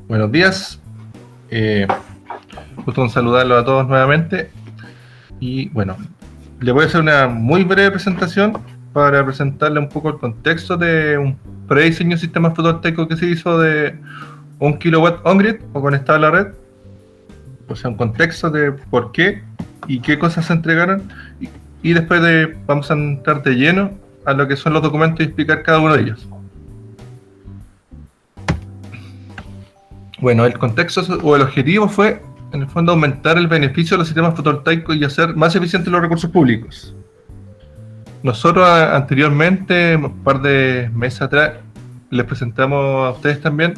Buenos días, gusto en saludarlos a todos nuevamente. Y bueno, le voy a hacer una muy breve presentación para presentarle un poco el contexto de un prediseño de sistema fotovoltaico que se hizo de 1 kW on-grid o conectado a la red. O sea, un contexto de por qué y qué cosas se entregaron. Y después vamos a entrar de lleno a lo que son los documentos y explicar cada uno de ellos. Bueno, el contexto o el objetivo fue, en el fondo, aumentar el beneficio de los sistemas fotovoltaicos y hacer más eficientes los recursos públicos. Nosotros anteriormente, un par de meses atrás, les presentamos a ustedes también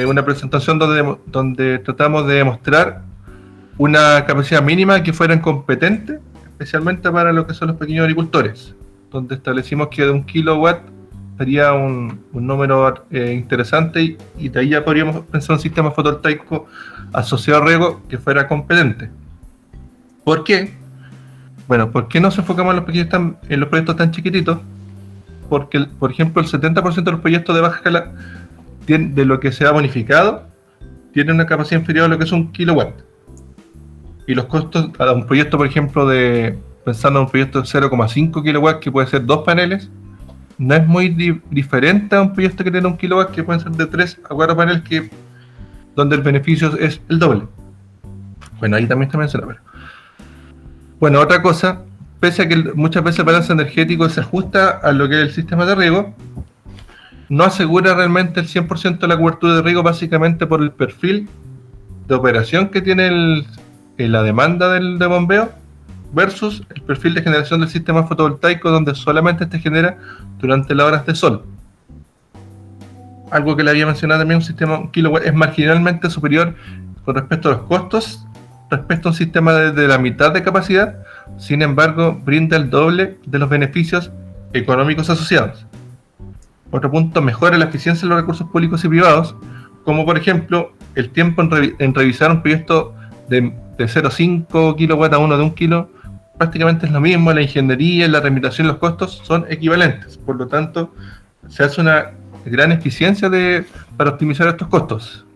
una presentación donde tratamos de demostrar una capacidad mínima que fuera competente, especialmente para lo que son los pequeños agricultores, donde establecimos que de 1 kW sería un número interesante y de ahí ya podríamos pensar un sistema fotovoltaico asociado a riego que fuera competente. ¿Por qué? Bueno, ¿por qué nos enfocamos en los proyectos tan chiquititos? Porque, por ejemplo, el 70% de los proyectos de baja escala de lo que se ha bonificado tiene una capacidad inferior a lo que es 1 kW. Y los costos a un proyecto, por ejemplo, pensando en un proyecto de 0,5 kW que puede ser 2 paneles, no es muy diferente a un proyecto que tiene 1 kW que pueden ser de 3 a 4 paneles donde el beneficio es el doble. Bueno, ahí también está mencionado. Bueno, otra cosa, pese a que muchas veces el balance energético se ajusta a lo que es el sistema de riego, no asegura realmente el 100% de la cobertura de riego, básicamente por el perfil de operación que tiene la demanda de bombeo versus el perfil de generación del sistema fotovoltaico, donde solamente este genera durante las horas de sol. Algo que le había mencionado también, un sistema 1 kW es marginalmente superior con respecto a los costos, respecto a un sistema de la mitad de capacidad, sin embargo, brinda el doble de los beneficios económicos asociados. Otro punto, mejora la eficiencia de los recursos públicos y privados, como por ejemplo, el tiempo en revisar un proyecto de 0,5 kW a uno de 1 kg, prácticamente es lo mismo. La ingeniería, la tramitación y los costos son equivalentes, por lo tanto se hace una gran eficiencia para optimizar estos costos.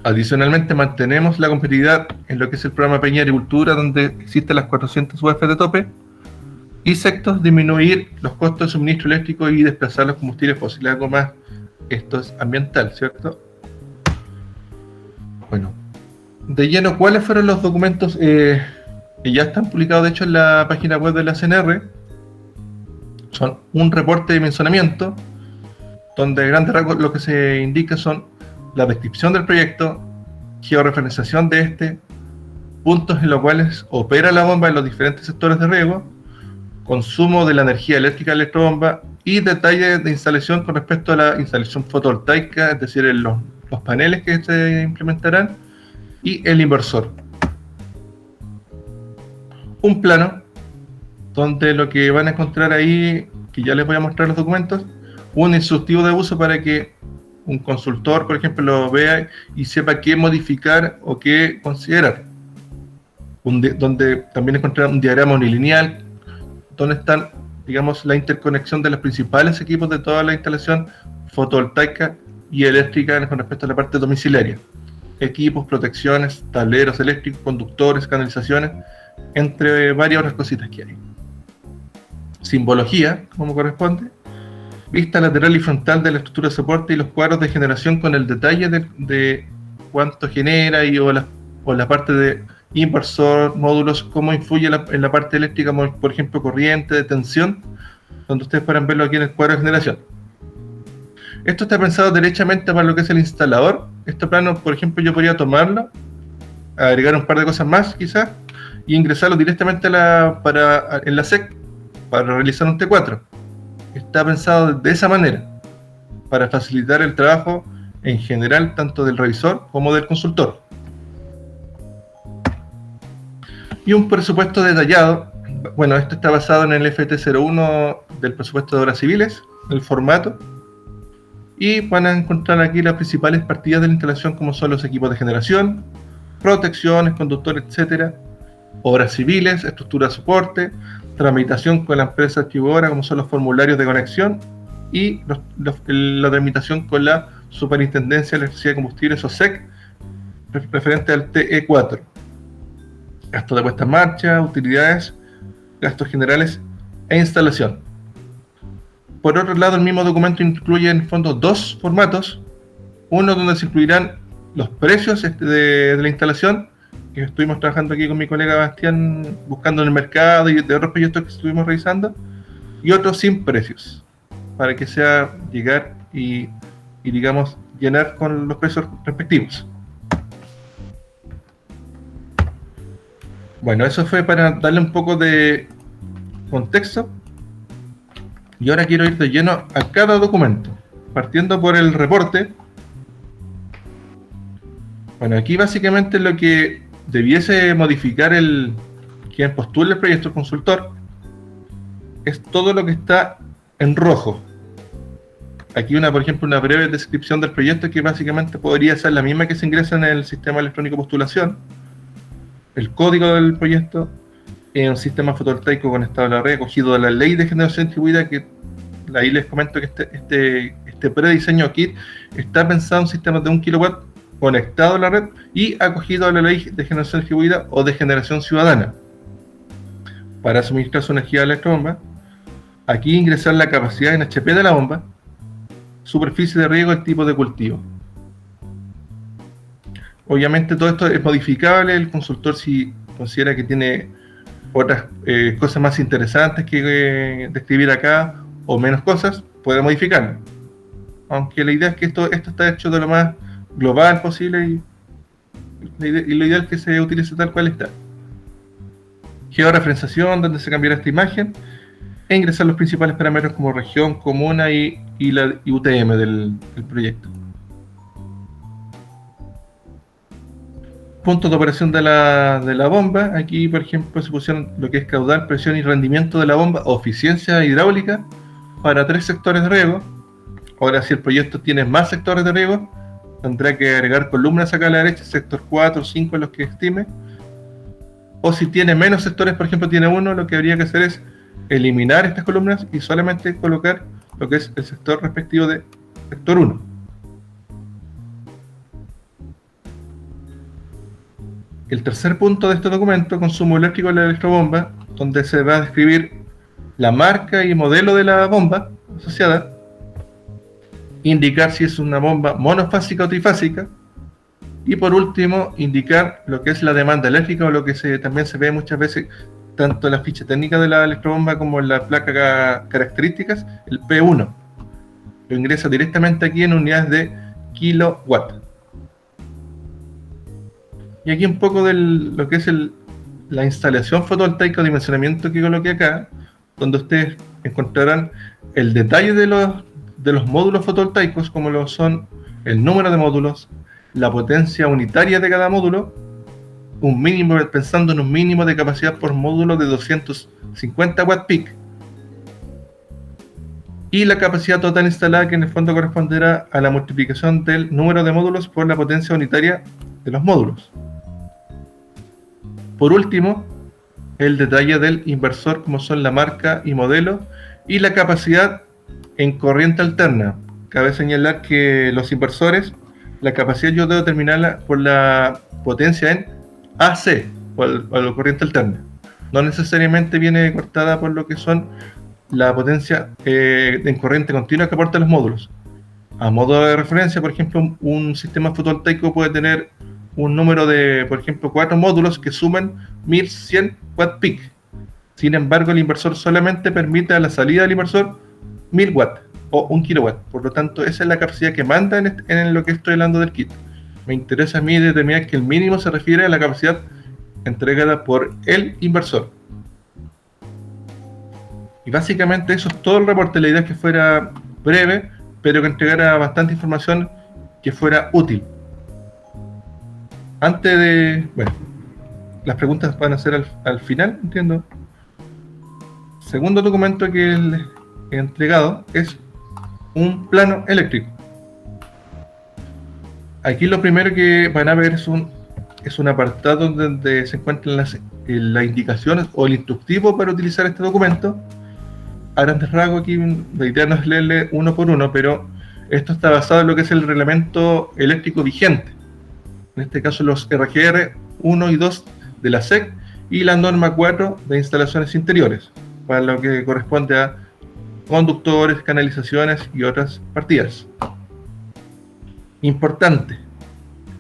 Adicionalmente, mantenemos la competitividad en lo que es el programa Peña Agricultura, donde existen las 400 UF de tope, y sexto, disminuir los costos de suministro eléctrico y desplazar los combustibles fósiles, algo más, esto es ambiental, ¿cierto? Bueno, de lleno, ¿cuáles fueron los documentos que ya están publicados, de hecho, en la página web de la CNR? Son un reporte de dimensionamiento, donde grandes rasgos lo que se indica son la descripción del proyecto, georreferenciación de este, puntos en los cuales opera la bomba en los diferentes sectores de riego, consumo de la energía eléctrica de la electrobomba y detalles de instalación con respecto a la instalación fotovoltaica, es decir, los paneles que se implementarán y el inversor. Un plano donde lo que van a encontrar ahí, que ya les voy a mostrar los documentos, un instructivo de uso para que un consultor, por ejemplo, lo vea y sepa qué modificar o qué considerar. Donde también encontrarán un diagrama unilineal, donde están, digamos, la interconexión de los principales equipos de toda la instalación fotovoltaica y eléctrica con respecto a la parte domiciliaria. Equipos, protecciones, tableros eléctricos, conductores, canalizaciones, entre varias otras cositas que hay. Simbología, como corresponde. Vista lateral y frontal de la estructura de soporte y los cuadros de generación con el detalle de cuánto genera o la parte de inversor, módulos, cómo influye en la parte eléctrica, como por ejemplo corriente, de tensión, donde ustedes pueden verlo aquí en el cuadro de generación. Esto está pensado derechamente para lo que es el instalador. Este plano, por ejemplo, yo podría tomarlo, agregar un par de cosas más quizás, y ingresarlo directamente en la SEC para realizar un T4. Está pensado de esa manera, para facilitar el trabajo en general, tanto del revisor como del consultor. Y un presupuesto detallado. Bueno, esto está basado en el FT01 del presupuesto de obras civiles, el formato. Y van a encontrar aquí las principales partidas de la instalación, como son los equipos de generación, protecciones, conductores, etcétera, obras civiles, estructura de soporte, tramitación con la empresa archivadora, como son los formularios de conexión, y la tramitación con la Superintendencia de Electricidad y Combustibles, o SEC, referente al TE4. Gastos de puesta en marcha, utilidades, gastos generales e instalación. Por otro lado, el mismo documento incluye en el fondo dos formatos. Uno donde se incluirán los precios de la instalación, que estuvimos trabajando aquí con mi colega Bastián, buscando en el mercado y de otros proyectos que estuvimos revisando, y otro sin precios, para que sea llegar y digamos, llenar con los precios respectivos. Bueno, eso fue para darle un poco de contexto. Y ahora quiero ir de lleno a cada documento, partiendo por el reporte. Bueno, aquí básicamente lo que debiese modificar quien postule el proyecto, el consultor, es todo lo que está en rojo. Aquí por ejemplo, una breve descripción del proyecto que básicamente podría ser la misma que se ingresa en el sistema electrónico de postulación. El código del proyecto, un sistema fotovoltaico conectado a la red, acogido de la ley de generación distribuida, que ahí les comento que este prediseño kit está pensado en sistemas de 1 kilowatt conectado a la red y acogido a la ley de generación distribuida o de generación ciudadana. Para suministrar su energía a la electrobomba, aquí ingresar la capacidad en HP de la bomba, superficie de riego y tipo de cultivo. Obviamente todo esto es modificable. El consultor, si considera que tiene otras cosas más interesantes que describir acá o menos cosas, puede modificarlo. Aunque la idea es que esto está hecho de lo más global posible y lo ideal es que se utilice tal cual está. Georreferenciación, donde se cambiará esta imagen, e ingresar los principales parámetros como región, comuna y la UTM del proyecto. Puntos de operación de la bomba. Aquí, por ejemplo, se pusieron lo que es caudal, presión y rendimiento de la bomba o eficiencia hidráulica para 3 sectores de riego. Ahora, si el proyecto tiene más sectores de riego, tendrá que agregar columnas acá a la derecha, sector 4 o 5, los que estime. O si tiene menos sectores, por ejemplo, tiene 1, lo que habría que hacer es eliminar estas columnas y solamente colocar lo que es el sector respectivo de sector 1. El tercer punto de este documento, consumo eléctrico de la electrobomba, donde se va a describir la marca y modelo de la bomba asociada, indicar si es una bomba monofásica o trifásica, y por último, indicar lo que es la demanda eléctrica, o lo que también se ve muchas veces, tanto en la ficha técnica de la electrobomba como en la placa características, el P1. Lo ingresa directamente aquí en unidades de kilowatt. Y aquí un poco de lo que es la instalación fotovoltaica o dimensionamiento que coloqué acá, donde ustedes encontrarán el detalle de los módulos fotovoltaicos, como lo son el número de módulos, la potencia unitaria de cada módulo, pensando en un mínimo de capacidad por módulo de 250 watt peak, y la capacidad total instalada, que en el fondo corresponderá a la multiplicación del número de módulos por la potencia unitaria de los módulos. Por último, el detalle del inversor, como son la marca y modelo, y la capacidad en corriente alterna. Cabe señalar que los inversores, la capacidad yo debo determinarla por la potencia en AC, o la corriente alterna. No necesariamente viene cortada por lo que son la potencia en corriente continua que aportan los módulos. A modo de referencia, por ejemplo, un sistema fotovoltaico puede tener un número de, por ejemplo, 4 módulos que suman 1100 watt peak. Sin embargo, el inversor solamente permite a la salida del inversor 1000 watts o 1 kilowatt. Por lo tanto, esa es la capacidad que manda en lo que estoy hablando del kit. Me interesa a mí determinar que el mínimo se refiere a la capacidad entregada por el inversor. Y básicamente eso es todo el reporte. La idea es que fuera breve, pero que entregara bastante información que fuera útil. Antes de... Bueno, las preguntas van a ser al final, entiendo. Segundo documento que les he entregado es un plano eléctrico. Aquí lo primero que van a ver es un apartado donde se encuentran las indicaciones o el instructivo para utilizar este documento. A grandes rasgos, aquí la idea no es leerle uno por uno, pero Esto está basado en lo que es el reglamento eléctrico vigente, en este caso los RGR 1 y 2 de la SEC y la norma 4 de instalaciones interiores, para lo que corresponde a conductores, canalizaciones y otras partidas. Importante,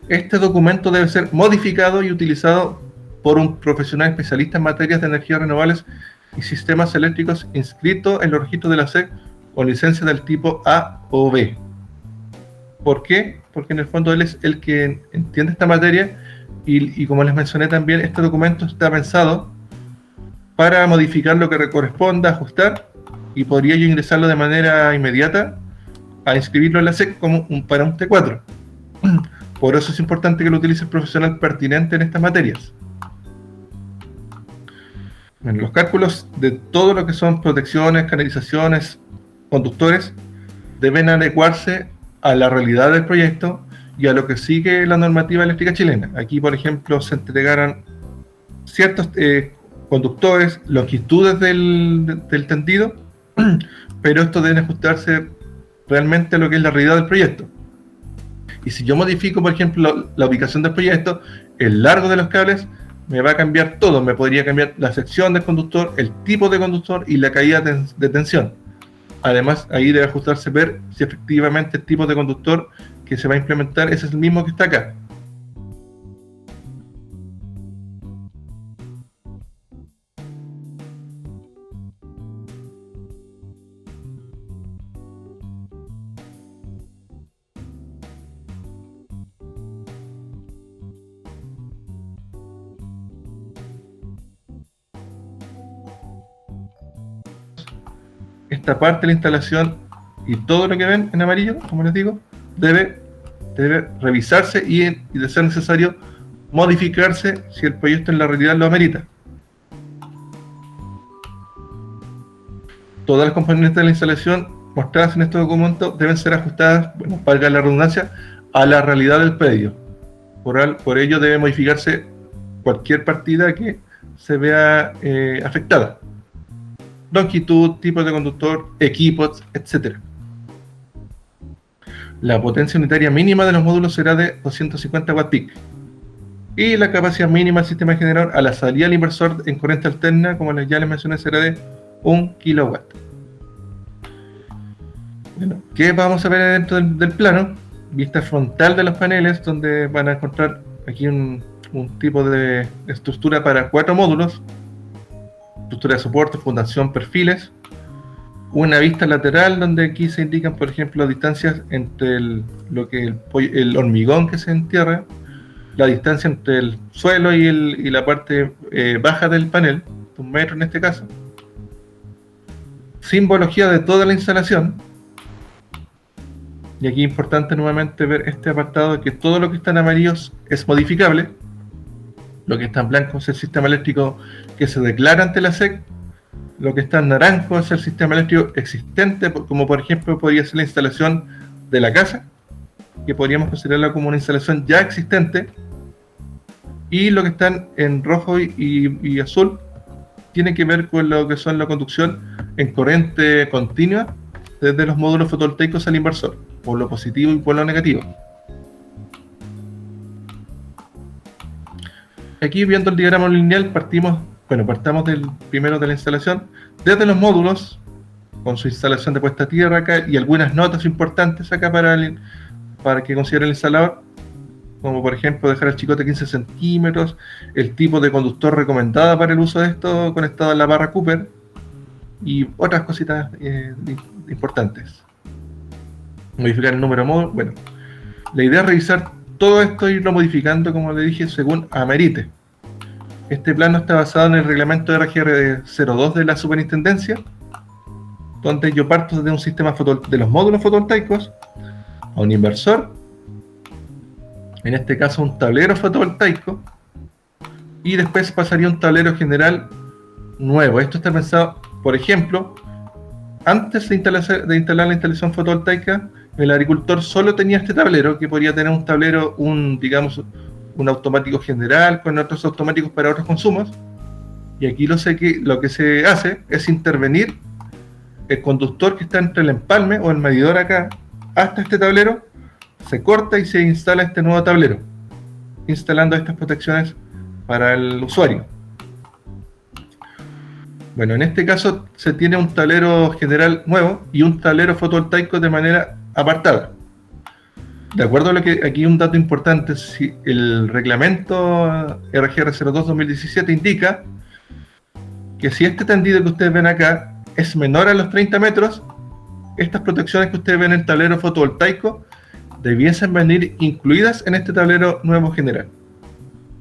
este documento debe ser modificado y utilizado por un profesional especialista en materias de energías renovables y sistemas eléctricos inscrito en los registros de la SEC con licencia del tipo A o B. ¿Por qué? Porque en el fondo él es el que entiende esta materia y como les mencioné también, este documento está pensado para modificar lo que corresponda, ajustar, y podría yo ingresarlo de manera inmediata a inscribirlo en la SEC para un T4. Por eso es importante que lo utilice el profesional pertinente en estas materias. En los cálculos de todo lo que son protecciones, canalizaciones, conductores, deben adecuarse a la realidad del proyecto y a lo que sigue la normativa eléctrica chilena. Aquí, por ejemplo, se entregaran ciertos conductores, longitudes del tendido, pero esto debe ajustarse realmente a lo que es la realidad del proyecto. Y si yo modifico, por ejemplo, la ubicación del proyecto, el largo de los cables, me va a cambiar todo. Me podría cambiar la sección del conductor, el tipo de conductor y la caída de tensión. Además, ahí debe ajustarse, ver si efectivamente el tipo de conductor que se va a implementar es el mismo que está acá. Esta parte de la instalación y todo lo que ven en amarillo, como les digo, debe revisarse y de ser necesario modificarse si el proyecto en la realidad lo amerita. Todas las componentes de la instalación mostradas en este documento deben ser ajustadas, bueno, valga la redundancia, a la realidad del predio. Por ello debe modificarse cualquier partida que se vea afectada. Longitud, tipo de conductor, equipos, etc. La potencia unitaria mínima de los módulos será de 250 Wp y la capacidad mínima del sistema generador a la salida del inversor en corriente alterna, como ya les mencioné, será de 1 kW. Bueno, ¿qué vamos a ver dentro del plano? Vista frontal de los paneles, donde van a encontrar aquí un tipo de estructura para 4 módulos: estructura de soporte, fundación, perfiles. Una vista lateral donde aquí se indican, por ejemplo, distancias entre el hormigón que se entierra, la distancia entre el suelo y la parte baja del panel, 1 metro en este caso. Simbología de toda la instalación. Y aquí es importante nuevamente ver este apartado de que todo lo que está en amarillos es modificable. Lo que está en blanco es el sistema eléctrico que se declara ante la SEC. Lo que está en naranjo es el sistema eléctrico existente, como por ejemplo podría ser la instalación de la casa, que podríamos considerarla como una instalación ya existente. Y lo que están en rojo y azul tiene que ver con lo que son la conducción en corriente continua desde los módulos fotovoltaicos al inversor, por lo positivo y por lo negativo. Aquí, viendo el diagrama lineal, partamos primero de la instalación, desde los módulos, con su instalación de puesta a tierra acá, y algunas notas importantes acá para que considere el instalador, como por ejemplo dejar el chicote 15 centímetros, el tipo de conductor recomendado para el uso de esto conectado a la barra Cooper, y otras cositas importantes. Modificar el número de módulos. Bueno, la idea es revisar todo esto e irlo modificando, como le dije, según amerite. Este plano está basado en el reglamento RGR 02 de la Superintendencia, donde yo parto de un sistema de los módulos fotovoltaicos a un inversor, en este caso un tablero fotovoltaico, y después pasaría a un tablero general nuevo. Esto está pensado, por ejemplo, antes de instalar la instalación fotovoltaica, el agricultor solo tenía este tablero, que podría tener un tablero, digamos, un automático general con otros automáticos para otros consumos. Y aquí lo que se hace es intervenir el conductor que está entre el empalme o el medidor acá hasta este tablero, se corta y se instala este nuevo tablero, instalando estas protecciones para el usuario. Bueno, en este caso se tiene un tablero general nuevo y un tablero fotovoltaico de manera apartada. De acuerdo a lo que aquí un dato importante, si el reglamento RGR02-2017 indica que si este tendido que ustedes ven acá es menor a los 30 metros, estas protecciones que ustedes ven en el tablero fotovoltaico debiesen venir incluidas en este tablero nuevo general.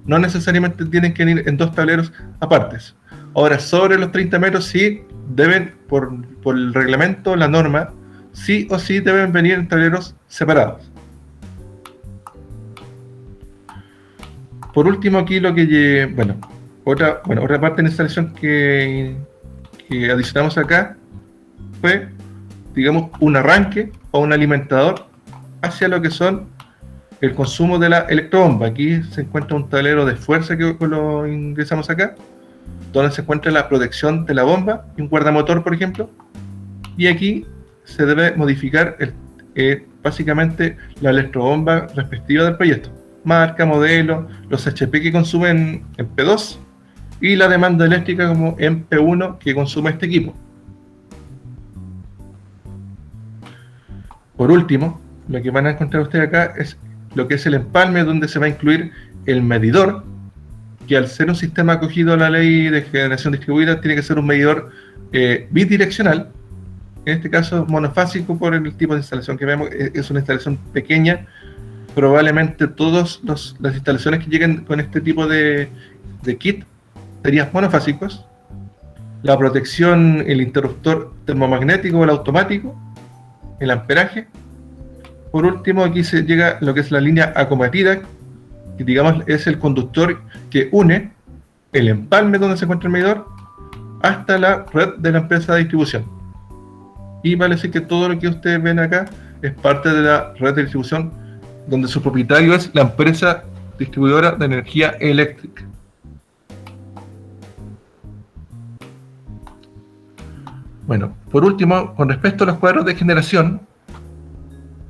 No necesariamente tienen que ir en dos tableros apartes. Ahora, sobre los 30 metros sí deben, por el reglamento, la norma, sí o sí deben venir en tableros separados. Por último, aquí lo que, otra parte de la instalación que adicionamos acá fue, digamos, un arranque o un alimentador hacia lo que son el consumo de la electrobomba. Aquí se encuentra un tablero de fuerza que lo ingresamos acá, donde se encuentra la protección de la bomba y un guardamotor, por ejemplo. Y aquí se debe modificar básicamente la electrobomba respectiva del proyecto. Marca, modelo, los HP que consumen en P2 y la demanda eléctrica como en P1 que consume este equipo. Por último, lo que van a encontrar ustedes acá es lo que es el empalme, donde se va a incluir el medidor, que al ser un sistema acogido a la ley de generación distribuida tiene que ser un medidor bidireccional, en este caso monofásico por el tipo de instalación que vemos. Es una instalación pequeña. Probablemente todas las instalaciones que lleguen con este tipo de kit serían monofásicos. La protección, el interruptor termomagnético o el automático, el amperaje. Por último, aquí se llega lo que es la línea acometida, que digamos es el conductor que une el empalme donde se encuentra el medidor hasta la red de la empresa de distribución. Y vale decir que todo lo que ustedes ven acá es parte de la red de distribución, donde su propietario es la empresa distribuidora de energía eléctrica. Bueno, por último, con respecto a los cuadros de generación,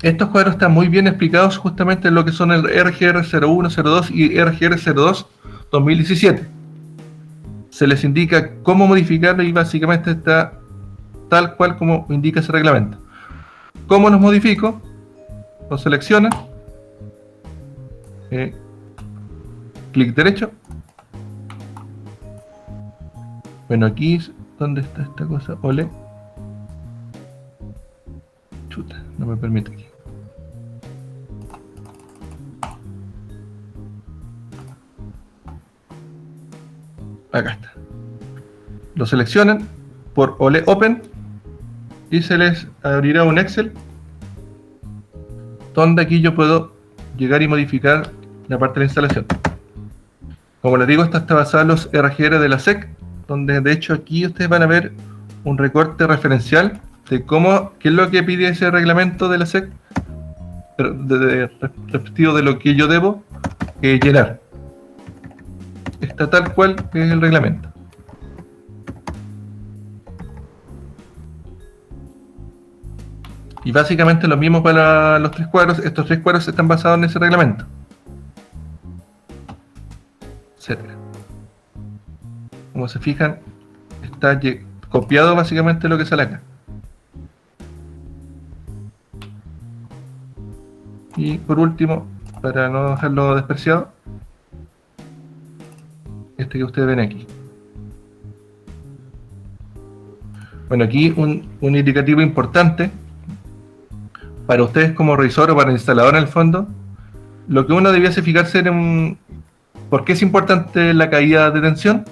estos cuadros están muy bien explicados justamente en lo que son el RGR0102 y RGR02-2017. Se les indica cómo modificarlo y básicamente está tal cual como indica ese reglamento. ¿Cómo los modifico? Los seleccionan, clic derecho. Bueno, aquí, ¿dónde está esta cosa? Ole. Chuta, no me permite aquí. Acá está. Lo seleccionan por Ole Open y se les abrirá un Excel donde aquí yo puedo llegar y modificar la parte de la instalación. Como les digo, esta está basada en los RGR de la SEC, donde de hecho aquí ustedes van a ver un recorte referencial de qué es lo que pide ese reglamento de la SEC respectivo de lo que yo debo llenar. Está tal cual que es el reglamento. Y básicamente lo mismo para los tres cuadros. Estos tres cuadros están basados en ese reglamento, etcétera. Como se fijan, está copiado básicamente lo que sale acá. Y por último, para no dejarlo despreciado, este que ustedes ven aquí. Bueno, aquí un indicativo importante para ustedes como revisor o para el instalador en el fondo. Lo que uno debiese fijarse en ¿por qué es importante la caída de tensión?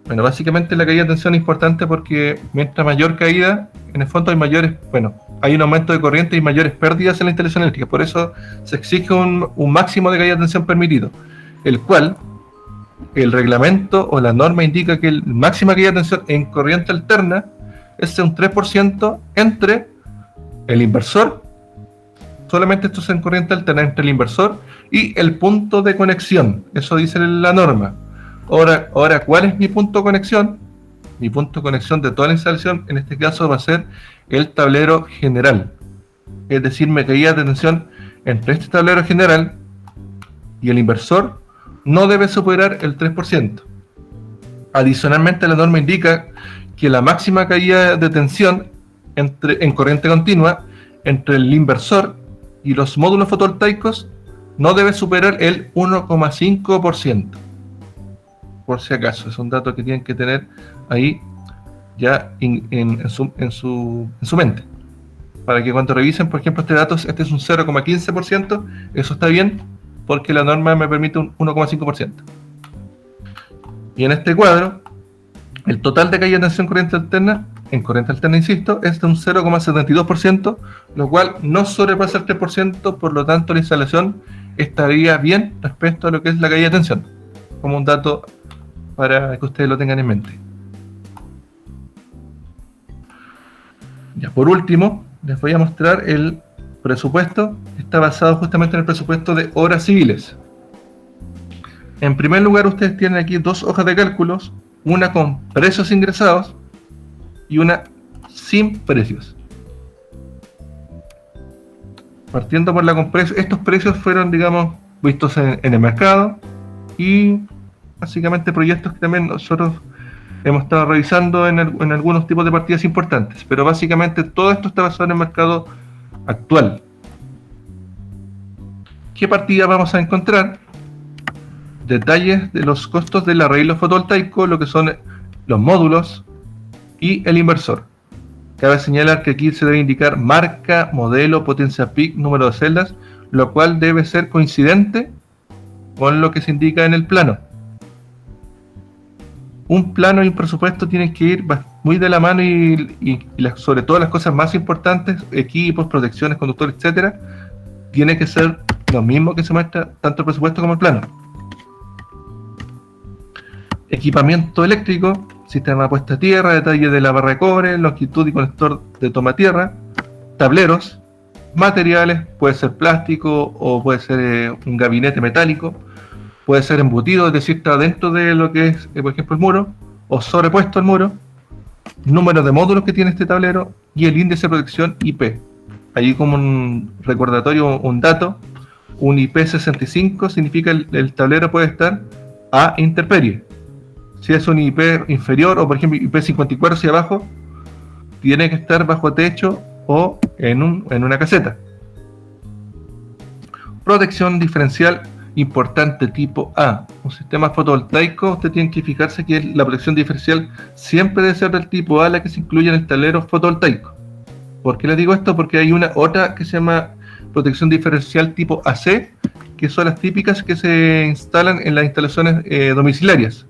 Bueno, básicamente la caída de tensión es importante porque mientras mayor caída, en el fondo hay un aumento de corriente y mayores pérdidas en la instalación eléctrica. Por eso se exige un máximo de caída de tensión permitido, el cual el reglamento o la norma indica que la máxima caída de tensión en corriente alterna es un 3% entre el inversor. Solamente esto es en corriente alterna entre el inversor y el punto de conexión. Eso dice la norma. Ahora, ¿cuál es mi punto de conexión? Mi punto de conexión de toda la instalación, en este caso, va a ser el tablero general. es decir, mi caída de tensión entre este tablero general y el inversor no debe superar el 3%. Adicionalmente, la norma indica que la máxima caída de tensión en corriente continua entre el inversor y los módulos fotovoltaicos no debe superar el 1,5%. Por si acaso, es un dato que tienen que tener ahí ya en su mente. Para que cuando revisen, por ejemplo, este dato, este es un 0,15%, eso está bien, porque la norma me permite un 1,5%. Y en este cuadro, el total de caída de tensión en corriente alterna, insisto, es de un 0,72%, lo cual no sobrepasa el 3%, por lo tanto la instalación estaría bien respecto a lo que es la caída de tensión, como un dato para que ustedes lo tengan en mente. Ya, por último, les voy a mostrar el presupuesto. Está basado justamente en el presupuesto de obras civiles. En primer lugar, ustedes tienen aquí dos hojas de cálculos, una con precios ingresados y una sin precios. Partiendo por la con precios, estos precios fueron, digamos, vistos en el mercado y básicamente proyectos que también nosotros hemos estado revisando en algunos tipos de partidas importantes, pero básicamente todo esto está basado en el mercado actual. ¿Qué partida vamos a encontrar? Detalles de los costos del arreglo fotovoltaico, lo que son los módulos y el inversor. Cabe señalar que aquí se debe indicar marca, modelo, potencia peak, número de celdas, lo cual debe ser coincidente con lo que se indica en el plano. Un plano y un presupuesto tienen que ir muy de la mano y sobre todo las cosas más importantes, equipos, protecciones, conductores, etcétera, tiene que ser lo mismo que se muestra tanto el presupuesto como el plano. Equipamiento eléctrico, sistema de puesta a tierra, detalle de la barra de cobre, longitud y conector de toma tierra, tableros, materiales, puede ser plástico o puede ser un gabinete metálico, puede ser embutido, es decir, está dentro de lo que es, por ejemplo, el muro, o sobrepuesto al muro, número de módulos que tiene este tablero y el índice de protección IP. Allí como un recordatorio, un dato, un IP65 significa el tablero puede estar a intemperie. Si es un IP inferior o por ejemplo IP54 hacia abajo, tiene que estar bajo techo o en una caseta. Protección diferencial importante tipo A. Un sistema fotovoltaico, usted tiene que fijarse que la protección diferencial siempre debe ser del tipo A, la que se incluye en el tablero fotovoltaico. ¿Por qué les digo esto? Porque hay otra que se llama protección diferencial tipo AC, que son las típicas que se instalan en las instalaciones domiciliarias.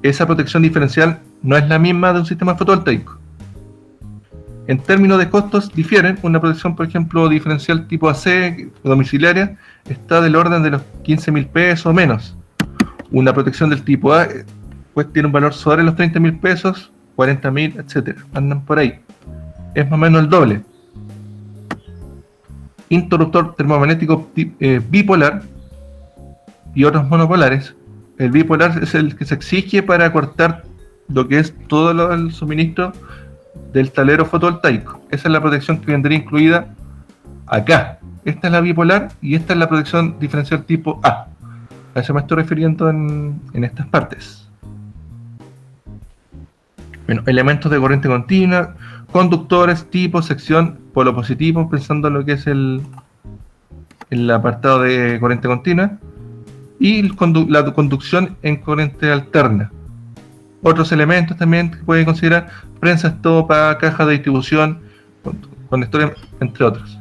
Esa protección diferencial no es la misma de un sistema fotovoltaico. En términos de costos difieren. Una protección, por ejemplo, diferencial tipo AC domiciliaria está del orden de los 15.000 pesos o menos. Una protección del tipo A pues tiene un valor sobre los 30.000 pesos, 40.000, etcétera. Andan por ahí. Es más o menos el doble. Interruptor termomagnético bipolar y otros monopolares. El bipolar es el que se exige para cortar lo que es todo el suministro del tablero fotovoltaico. Esa es la protección que vendría incluida acá. Esta es la bipolar y esta es la protección diferencial tipo A. A eso me estoy refiriendo en estas partes. Bueno, elementos de corriente continua, conductores, tipo, sección, polo positivo, pensando en lo que es el apartado de corriente continua, y la conducción en corriente alterna. Otros elementos también que pueden considerar: prensa, estopa, caja de distribución, conectores, entre otros.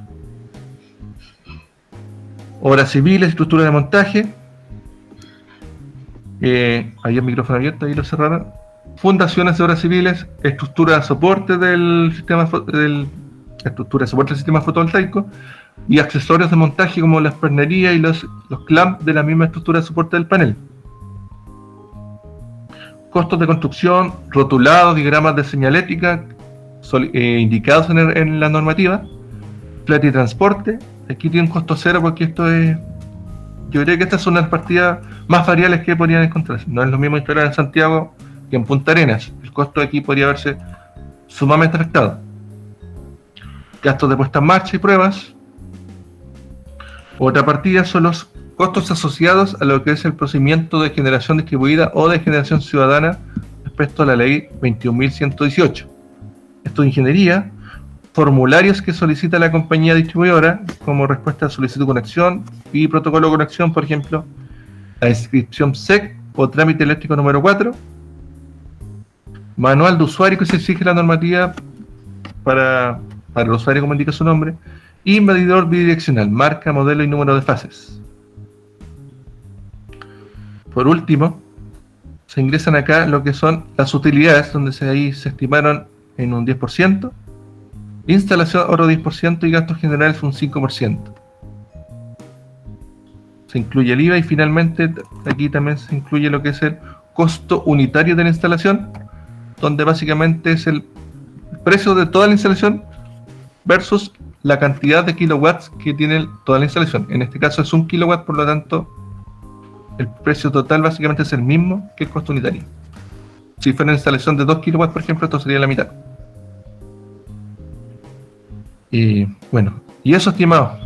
Obras civiles, estructura de montaje. Ahí el micrófono abierto, ahí lo cerraron. Fundaciones de obras civiles, estructura de soporte del sistema fotovoltaico y accesorios de montaje como las pernerías y los clamps de la misma estructura de soporte del panel. Costos de construcción, rotulados, diagramas de señalética indicados en la normativa. Flete y transporte, aquí tiene un costo cero porque esto es... Yo diría que estas son las partidas más variables que podrían encontrarse. No es lo mismo instalar en Santiago que en Punta Arenas. El costo de aquí podría verse sumamente afectado. gastos de puesta en marcha y pruebas. Otra partida son los costos asociados a lo que es el procedimiento de generación distribuida o de generación ciudadana respecto a la ley 21.118. Esto de ingeniería, formularios que solicita la compañía distribuidora como respuesta a solicitud de conexión y protocolo de conexión, por ejemplo, la inscripción SEC o trámite eléctrico número 4, manual de usuario que se exige la normativa para el usuario, como indica su nombre, y medidor bidireccional, marca, modelo y número de fases. Por último, se ingresan acá lo que son las utilidades, donde ahí se estimaron en un 10%, instalación otro 10% y gastos generales un 5%. Se incluye el IVA y finalmente aquí también se incluye lo que es el costo unitario de la instalación, donde básicamente es el precio de toda la instalación versus la cantidad de kilowatts que tiene toda la instalación. En este caso es 1 kilowatt, por lo tanto el precio total básicamente es el mismo que el costo unitario. Si fuera una instalación de 2 kilowatts, por ejemplo, esto sería la mitad. Y bueno, y eso, estimado.